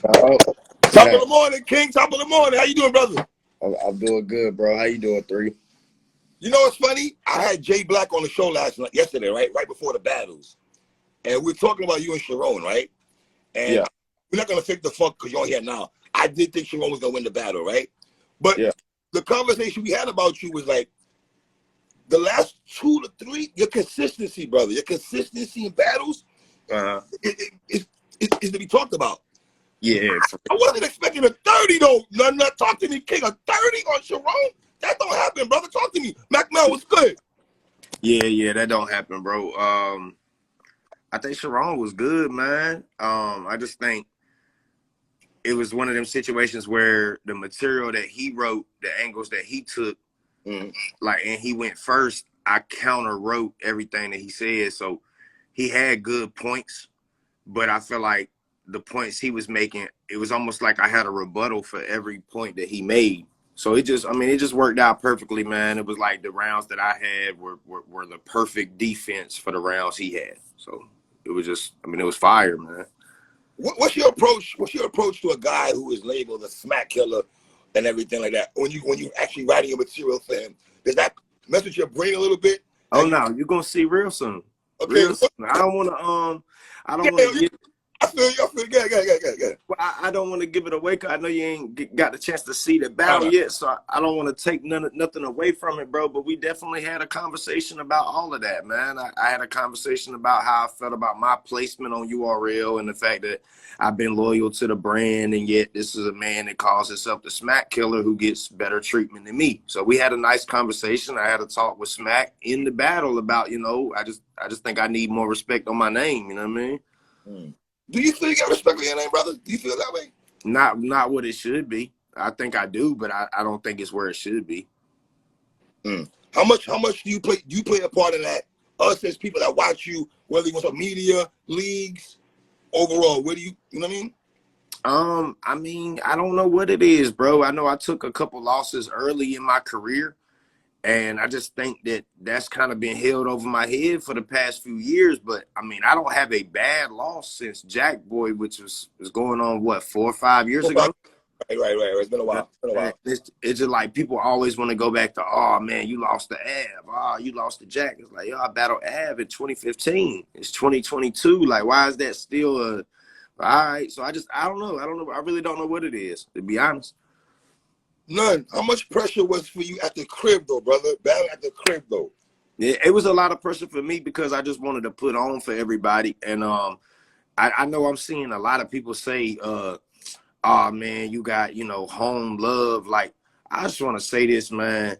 Oh, Top of the morning, King. Top of the morning. How you doing, brother? I'm doing good, bro. How you doing, 3? You know what's funny? I had Jay Black on the show yesterday, right? Right before the battles. And we're talking about you and Charron, right? And Yeah. we're not going to fake the fuck because you're here now. I did think Charron was going to win the battle, right? But yeah. The conversation we had about you was like, the last 2 to 3, your consistency, brother, your consistency in battles is to be talked about. Yeah. I wasn't expecting a 30, though. Nunn, talk to me, King. A 30 on Charron? That don't happen, brother. Talk to me. Mac Mel was good. Yeah, that don't happen, bro. I think Charron was good, man. I just think it was one of them situations where the material that he wrote, the angles that he took, and he went first, I counter wrote everything that he said. So he had good points, but I feel like the points he was making, it was almost like I had a rebuttal for every point that he made. So it just worked out perfectly, man. It was like the rounds that I had were the perfect defense for the rounds he had. So it was just, it was fire, man. What's your approach? What's your approach to a guy who is labeled a smack killer and everything like that? When you actually writing your material for him, does that mess with your brain a little bit? Oh no, you're gonna see real soon. Okay. Real soon. I don't want to. I feel you. Good. Well, I don't want to give it away because I know you ain't got the chance to see the battle yet, so I don't want to take nothing away from it, bro. But we definitely had a conversation about all of that, man. I had a conversation about how I felt about my placement on URL and the fact that I've been loyal to the brand, and yet this is a man that calls himself the Smack Killer who gets better treatment than me. So we had a nice conversation. I had a talk with Smack in the battle about, I just think I need more respect on my name. You know what I mean? Do you feel you got respect for your name, brother? Do you feel that way? Not what it should be. I think I do, but I don't think it's where it should be. How much do you play? Do you play a part in that? Us as people that watch you, whether you want some media, leagues, overall, where do you know what I mean? I don't know what it is, bro. I know I took a couple losses early in my career, and I just think that that's kind of been held over my head for the past few years. But, I don't have a bad loss since Jack Boy, which was going on, 4 or 5 years ago? Right. It's been a while. It's just like people always want to go back to, oh, man, you lost to Av. Oh, you lost to Jack. It's like, I battled Av in 2015. It's 2022. Like, why is that still all right? So I don't know. I really don't know what it is, to be honest. None. How much pressure was for you at the crib, though, brother? Battling at the crib, though. Yeah, it was a lot of pressure for me because I just wanted to put on for everybody. And I know I'm seeing a lot of people say, oh, man, you got, home love. Like, I just want to say this, man.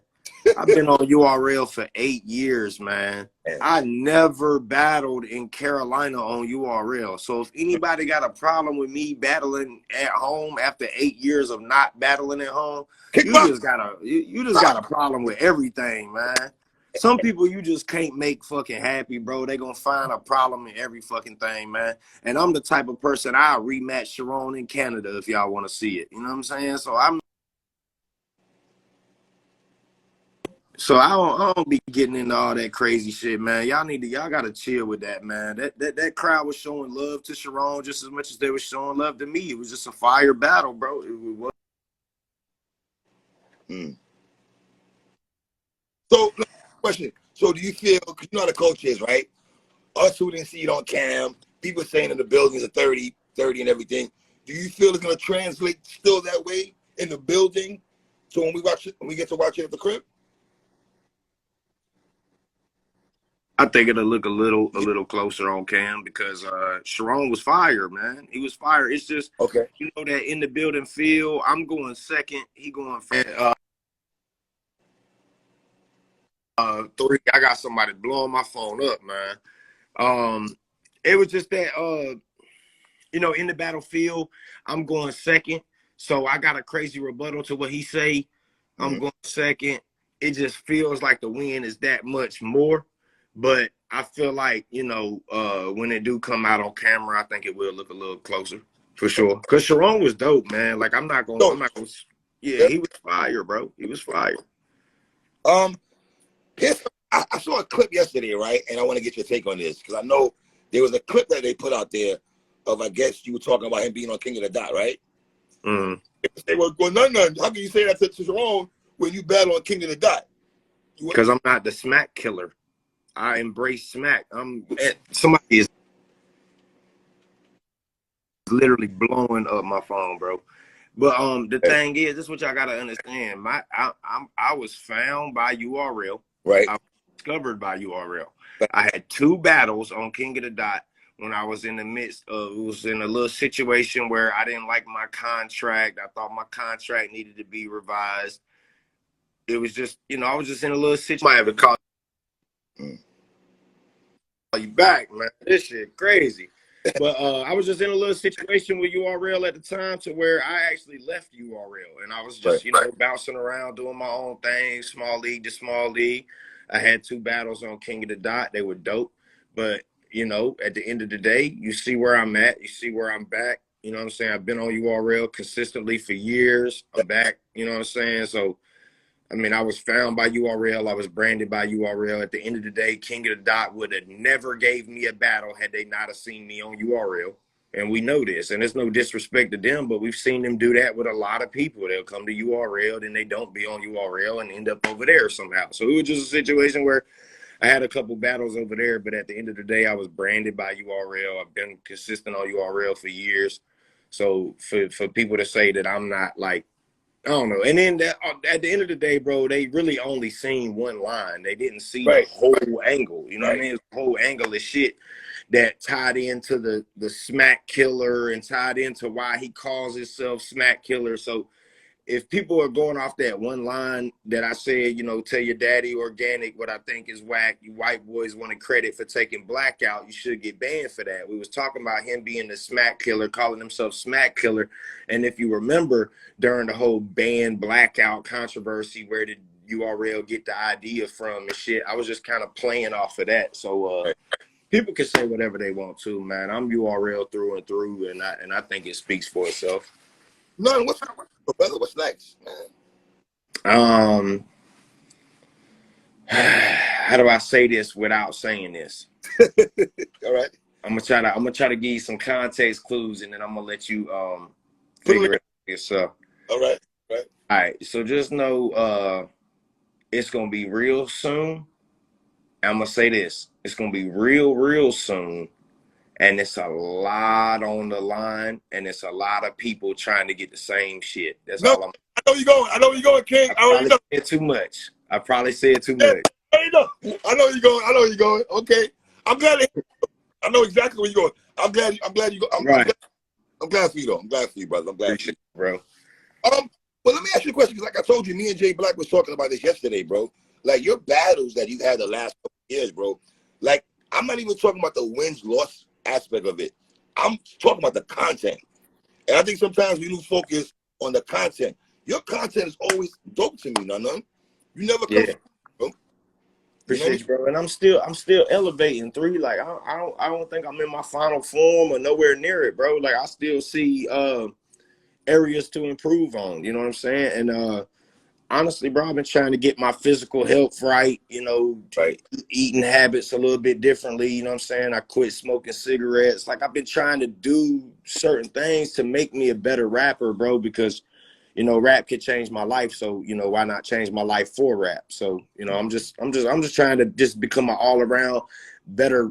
I've been on URL for 8 years, man. I never battled in Carolina on URL. So if anybody got a problem with me battling at home after 8 years of not battling at home, you just got a problem with everything, man. Some people you just can't make fucking happy, bro. They gonna find a problem in every fucking thing, man. And I'm the type of person I'll rematch Charron in Canada if y'all want to see it. You know what I'm saying? So I don't be getting into all that crazy shit, man. Y'all gotta chill with that, man. That crowd was showing love to Charron just as much as they were showing love to me. It was just a fire battle, bro. It was. So, question. So, do you feel, because you know how the coach is, right? Us who didn't see it on cam, people saying in the buildings are 30 and everything. Do you feel it's gonna translate still that way in the building? So when we get to watch it at the crib? I think it'll look a little closer on cam because Charron was fire, man. He was fire. It's just okay. That in the building feel. I'm going second. He going first. 3. I got somebody blowing my phone up, man. It was just that in the battlefield, I'm going second. So I got a crazy rebuttal to what he say. I'm going second. It just feels like the win is that much more. But I feel like, when it do come out on camera, I think it will look a little closer for sure. Because Charron was dope, man. Like, I'm not going yeah, he was fire, bro. He was fire. I saw a clip yesterday, right? And I want to get your take on this because I know there was a clip that they put out there of, I guess you were talking about him being on King of the Dot, right? Mm. They were going, Nunn. How can you say that to Charron when you battle on King of the Dot? Because I'm not the smack killer. I embrace smack. Somebody is literally blowing up my phone, bro. But the thing is, this is what y'all gotta understand. I was found by URL. Right. I was discovered by URL. I had 2 battles on King of the Dot when I was in the midst of, it was in a little situation where I didn't like my contract. I thought my contract needed to be revised. It was just, I was just in a little situation. I might have to call you back, man. This shit crazy. But I was just in a little situation with URL at the time to where I actually left URL and I was just, bouncing around doing my own thing, small league to small league. I had 2 battles on King of the Dot. They were dope. But, at the end of the day, you see where I'm at. You see where I'm back. You know what I'm saying? I've been on URL consistently for years. I'm back. You know what I'm saying? So, I mean, I was found by URL. I was branded by URL. At the end of the day, King of the Dot would have never gave me a battle had they not have seen me on URL. And we know this. And there's no disrespect to them, but we've seen them do that with a lot of people. They'll come to URL, then they don't be on URL and end up over there somehow. So it was just a situation where I had a couple battles over there, but at the end of the day, I was branded by URL. I've been consistent on URL for years. So for people to say that I'm not like, I don't know. And then at the end of the day, bro, they really only seen one line. They didn't see the whole angle. You know what I mean? The whole angle of shit that tied into the smack killer and tied into why he calls himself smack killer. So if people are going off that one line that I said, tell your daddy organic, what I think is whack, you white boys wanted credit for taking black out, you should get banned for that. We was talking about him being the smack killer, calling himself smack killer. And if you remember during the whole ban blackout controversy, where did URL get the idea from and shit, I was just kind of playing off of that. So people can say whatever they want to, man. I'm URL through and through, and I think it speaks for itself. Nunn, what's brother? What's next, man? How do I say this without saying this? All right. I'm gonna try to give you some context clues, and then I'm gonna let you figure it out yourself. All right. All right. So just know it's gonna be real soon. I'm gonna say this: it's gonna be real soon. And it's a lot on the line, and it's a lot of people trying to get the same shit. That's all I'm. I know you're going, King. I already know. Said too much. I probably said too much. I know you're going. Okay. I'm glad. I know exactly where you're going. I'm glad you go. I'm glad for you, though. I'm glad for you, brother. I'm glad for you, bro. But let me ask you a question, because like I told you, me and Jay Black was talking about this yesterday, bro. Like your battles that you've had the last couple of years, bro. Like I'm not even talking about the wins-loss aspect of it. I'm talking about the content. And I think sometimes we lose focus on the content. Your content is always dope to me, Nunn. You never come bro. Appreciate you, bro. And I'm still elevating through. Like I don't think I'm in my final form or nowhere near it, bro. Like I still see areas to improve on. You know what I'm saying? And honestly, bro, I've been trying to get my physical health right, eating habits a little bit differently, you know what I'm saying? I quit smoking cigarettes. Like, I've been trying to do certain things to make me a better rapper, bro, because, rap could change my life. So, why not change my life for rap? So, I'm just trying to just become an all around better,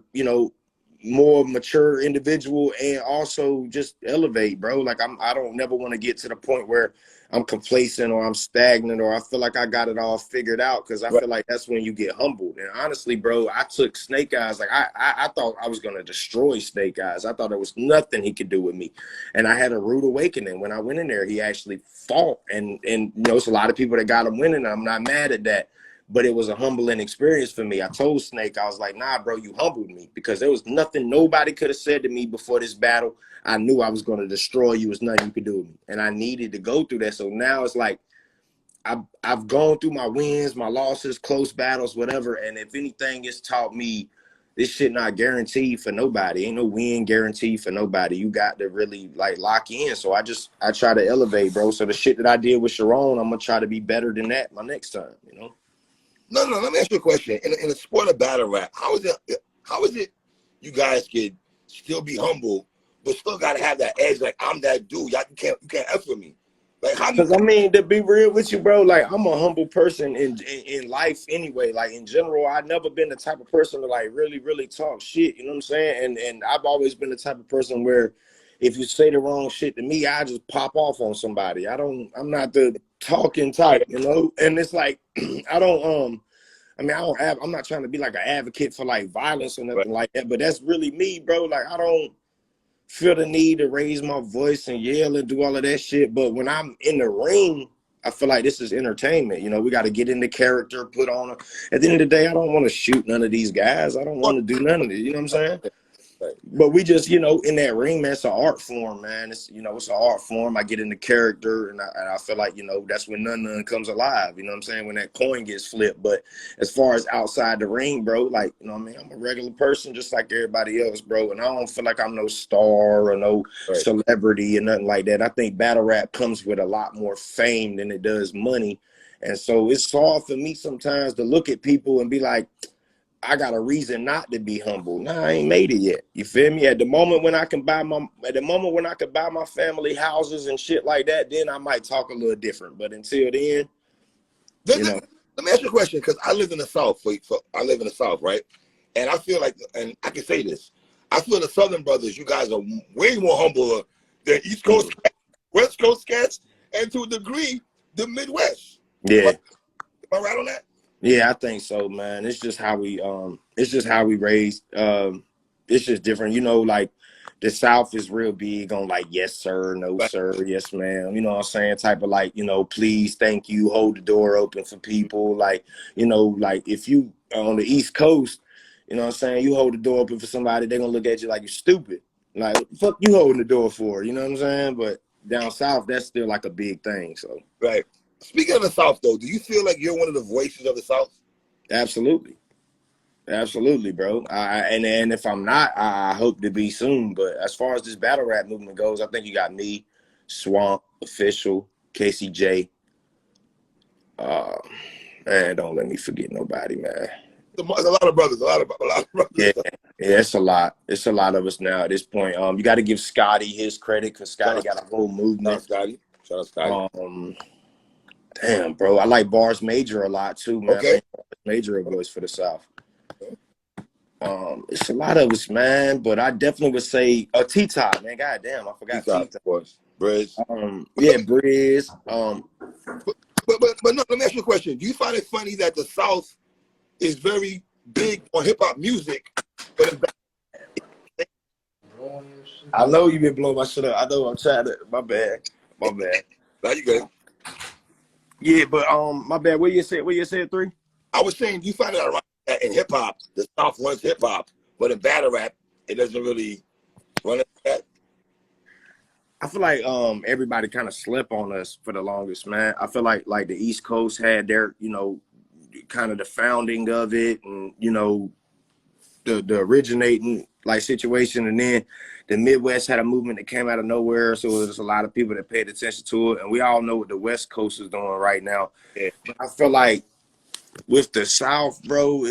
more mature individual, and also just elevate, bro. Like I don't never want to get to the point where I'm complacent or I'm stagnant or I feel like I got it all figured out, because I feel like that's when you get humbled. And honestly, bro, I took Snake Eyes. Like I thought I was gonna destroy Snake Eyes. I thought there was nothing he could do with me, and I had a rude awakening when I went in there. He actually fought, and it's a lot of people that got him winning. And I'm not mad at that. But it was a humbling experience for me. I told Snake, I was like, nah, bro, you humbled me, because there was nothing nobody could have said to me before this battle. I knew I was going to destroy you. There's nothing you could do with me. And I needed to go through that. So now it's like I've gone through my wins, my losses, close battles, whatever. And if anything, it's taught me this shit not guaranteed for nobody. Ain't no win guaranteed for nobody. You got to really like lock in. So I try to elevate, bro. So the shit that I did with Charron, I'm going to try to be better than that my next time, No, let me ask you a question. In the sport of battle rap, how is it you guys could still be humble, but still gotta have that edge. Like I'm that dude. Y'all, you can't F with me. Like how do you? Because I mean, to be real with you, bro, like I'm a humble person in life anyway. Like in general, I've never been the type of person to like really talk shit. You know what I'm saying? And I've always been the type of person where if you say the wrong shit to me, I just pop off on somebody. I'm not the talking type, you know. And it's like I don't I mean, I'm not trying to be like an advocate for like violence or nothing like that, but that's really me, bro. Like I don't feel the need to raise my voice and yell and do all of that shit. But when I'm in the ring, I feel like this is entertainment. You know, we got to get into character, put on. At the end of the day, I don't want to shoot none of these guys. I don't want to do none of it. You know what I'm saying? But we just, you know, in that ring, man, it's an art form, man. It's, you know, it's an art form. I get into character, and I feel like, you know, that's when Nunn comes alive. You know what I'm saying? When that coin gets flipped. But as far as outside the ring, bro, like, you know what I mean? I'm a regular person just like everybody else, bro. And I don't feel like I'm no star or no celebrity or nothing like that. I think battle rap comes with a lot more fame than it does money. And so it's hard for me sometimes to look at people and be like, I got a reason not to be humble. Nah, I ain't made it yet. You feel me? At the moment when I can buy my family houses and shit like that, then I might talk a little different. But until then, you know. Let me ask you a question, because I live in the South. I live in the South, right? And I feel like, and I can say this, I feel the Southern brothers, you guys are way more humbler than East Coast, West Coast cats, and to a degree, the Midwest. Yeah. Am I right on that? Yeah, I think so, man. It's just how we raised. It's just different. You know, like the South is real big on like yes sir, no sir, yes ma'am. You know what I'm saying? Type of like, you know, please, thank you, hold the door open for people. Like, you know, like if you on the East Coast, you know what I'm saying, you hold the door open for somebody, they're gonna look at you like you're stupid. Like, what the fuck you holding the door for? You know what I'm saying? But down south, that's still like a big thing. So right. Speaking of the South, though, do you feel like you're one of the voices of the South? Absolutely. Absolutely, bro. And if I'm not, I hope to be soon. But as far as this battle rap movement goes, I think you got me, Swamp, Official, KCJ. Man, don't let me forget nobody, man. There's a lot of brothers. A lot of brothers. Yeah, it's a lot. It's a lot of us now at this point. You got to give Scotty his credit because Scotty got a whole movement. Shout out Scotty. Damn, bro. I like Bars Major a lot too, man. Okay. Major a voice for the South. It's a lot of us, man, but I definitely would say T-Top, man. God damn, I forgot T-Top. Of course. Briz. Yeah, Briz. But no, let me ask you a question. Do you find it funny that the South is very big on hip hop music, but I know you've been blowing my shit up. I know I'm trying to. My bad. Now you good. Yeah, but my bad. What you said 3? I was saying, you find it ironic that in hip hop, the South runs hip hop, but in battle rap, it doesn't really run that. I feel like everybody kind of slept on us for the longest, man. I feel like the East Coast had their, you know, kind of the founding of it, and you know, the originating like situation, and then the Midwest had a movement that came out of nowhere, so there's a lot of people that paid attention to it, and we all know what the West Coast is doing right now. Yeah. But I feel like with the South, bro,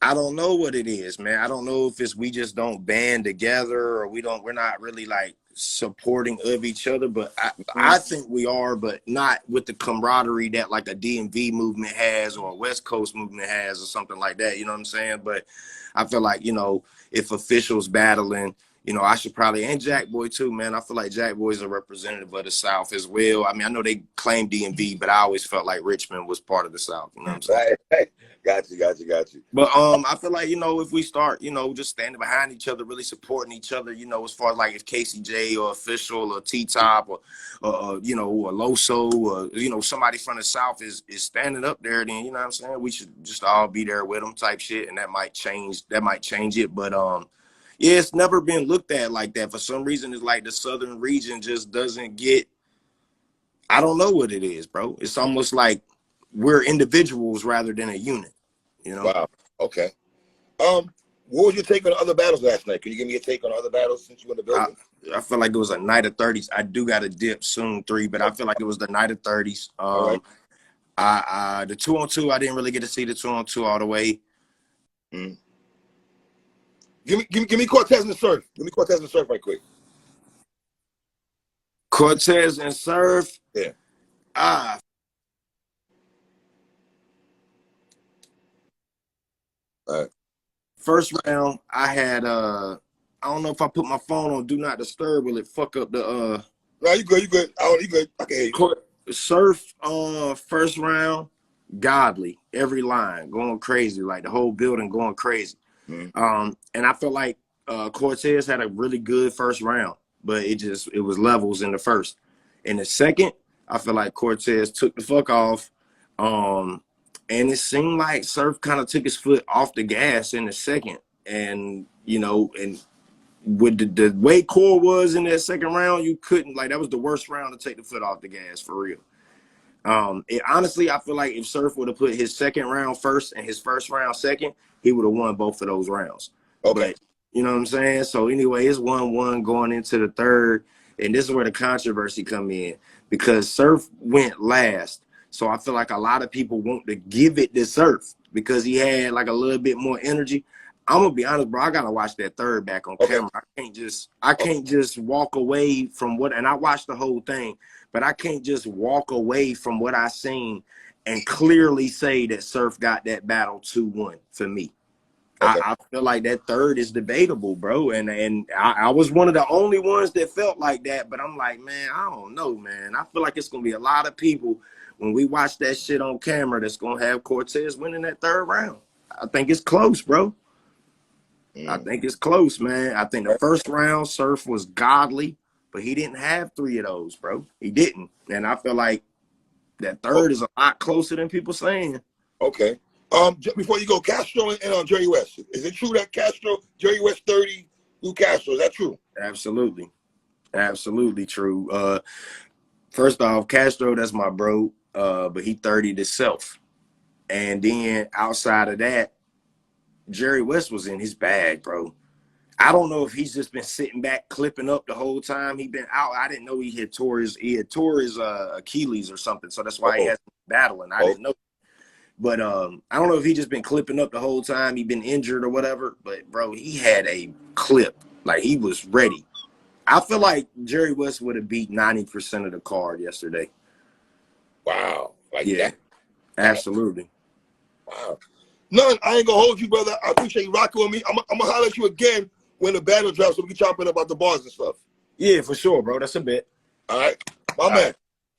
I don't know what it is, man. I don't know if it's we just don't band together or we're not really like supporting of each other, but I think we are, but not with the camaraderie that like a DMV movement has or a West Coast movement has or something like that. You know what I'm saying? But I feel like, you know, if Official's battling, you know, I should probably, and Jack Boy too, man. I feel like Jack Boy's a representative of the South as well. I mean, I know they claim DMV, but I always felt like Richmond was part of the South. You know what I'm saying? Right. Got you. But I feel like, you know, if we start, you know, just standing behind each other, really supporting each other, you know, as far as like if KCJ or Official or T-Top or you know, or Loso or, you know, somebody from the South is standing up there, then, you know what I'm saying? We should just all be there with them type shit, and that might change it. But yeah, it's never been looked at like that. For some reason, it's like the Southern region just doesn't get, I don't know what it is, bro. It's almost like we're individuals rather than a unit, you know? Wow. Okay. What was your take on other battles last night? Can you give me a take on other battles since you were in the building? I feel like it was a night of 30s. I do got to dip soon 3, but I feel like it was the night of 30s. Right. The 2-on-2, I didn't really get to see the 2-on-2 all the way. Give me Cortez and Sürf. Give me Cortez and Sürf right quick. Cortez and Sürf. Yeah. Ah. All right. First round, I had I don't know if I put my phone on do not disturb, will it fuck up the No, you good, you good. You good. I can hear you. Sürf first round, godly, every line, going crazy, like the whole building going crazy. And I feel like Cortez had a really good first round, but it was levels in the first. In the second, I feel like Cortez took the fuck off. And it seemed like Sürf kind of took his foot off the gas in the second. And, you know, and with the way Core was in that second round, you couldn't, like, that was the worst round to take the foot off the gas, for real. Honestly, I feel like if Sürf would have put his second round first and his first round second, he would have won both of those rounds. Okay. But, you know what I'm saying? So anyway, it's 1-1 going into the third. And this is where the controversy come in, because Sürf went last. So I feel like a lot of people want to give it to Sürf because he had like a little bit more energy. I'm gonna be honest, bro. I gotta watch that third back on camera. I can't just walk away from what, and I watched the whole thing, but I can't just walk away from what I seen and clearly say that Sürf got that battle 2-1 for me. Okay. I feel like that third is debatable, bro. And I was one of the only ones that felt like that, but I'm like, man, I don't know, man. I feel like it's gonna be a lot of people when we watch that shit on camera that's gonna have Cortez winning that third round. I think it's close, bro. I think it's close, man. I think the first round, Sürf was godly, but he didn't have 3 of those, bro. He didn't. And I feel like that third is a lot closer than people saying. Okay. Before you go, Castro and Jerry West. Is it true that Jerry West 30, Lou Castro? Is that true? Absolutely. Absolutely true. First off, Castro, that's my bro, but he 30'd himself. And then outside of that, Jerry West was in his bag, bro. I don't know if he's just been sitting back clipping up the whole time he been out. I didn't know he had tore his Achilles or something, so that's why he hasn't been battling. I didn't know. But I don't know if he just been clipping up the whole time. He been injured or whatever. But, bro, he had a clip. Like, he was ready. I feel like Jerry West would have beat 90% of the card yesterday. Wow. Like yeah, that. Absolutely. Wow. Nunn, I ain't going to hold you, brother. I appreciate you rocking with me. I'm going to holler at you again when the battle drops so we can chop in about the bars and stuff. Yeah, for sure, bro. That's a bet. All right. My man.